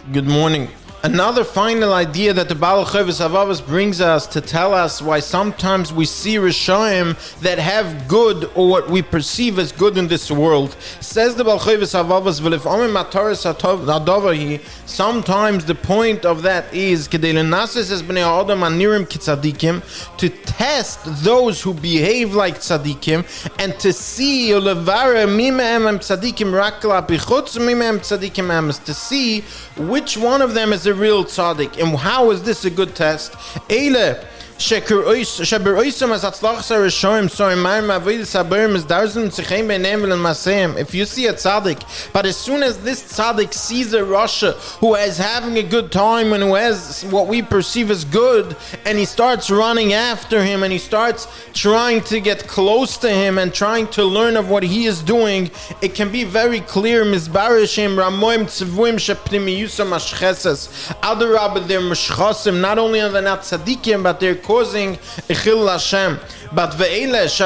Good morning. Another final idea that the Chovas Halevovas brings us to tell us why sometimes we see Rishonim that have good or what we perceive as good in this world. Says the Chovas Halevovas, sometimes the point of that is to test those who behave like tzaddikim and to see to see which one of them is a real tzaddik. And how is this a good test? If you see a tzaddik, but as soon as this tzaddik sees a rasha who is having a good time and who has what we perceive as good, and he starts running after him and he starts trying to get close to him and trying to learn of what he is doing, it can be very clear. Not only are they not tzaddikim, but they're causing Chil Hashem. But if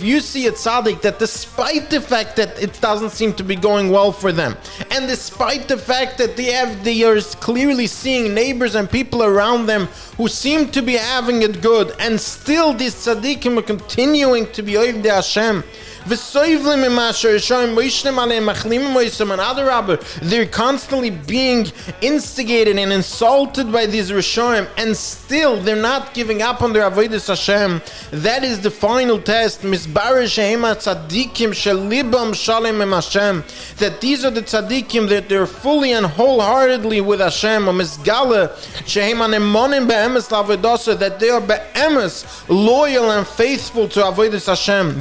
you see a tzaddik that despite the fact that it doesn't seem to be going well for them, and despite the fact that they are clearly seeing neighbors and people around them who seem to be having it good, and still these tzaddikim are continuing to be Ovdei Hashem, they're constantly being instigated and insulted by these Rishonim, and still they're not giving up on their avodas Hashem. That is the final test. That these are the tzaddikim that they're fully and wholeheartedly with Hashem. That they are be'emes, loyal and faithful to avodas Hashem.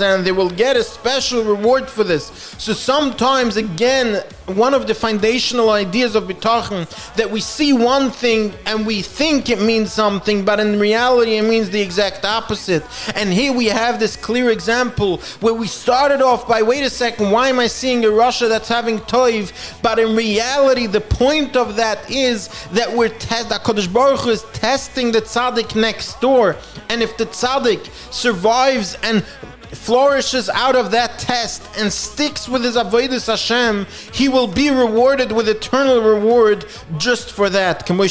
And they will get a special reward for this. So sometimes, again, one of the foundational ideas of Bitachon, that we see one thing and we think it means something, but in reality it means the exact opposite. And here we have this clear example where we started off by, wait a second, why am I seeing a rasha that's having toiv? But in reality, the point of that is that HaKadosh Baruch Hu is testing the tzaddik next door. And if the tzaddik survives and flourishes out of that test and sticks with his avodas Hashem, he will be rewarded with eternal reward just for that. From the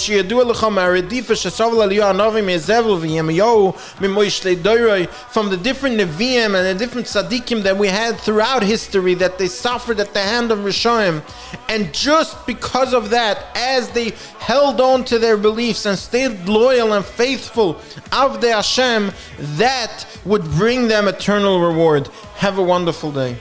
different Nevi'im and the different tzaddikim that we had throughout history, that they suffered at the hand of Rishonim, and just because of that, as they held on to their beliefs and stayed loyal and faithful of the Hashem, that would bring them eternal reward. Have a wonderful day.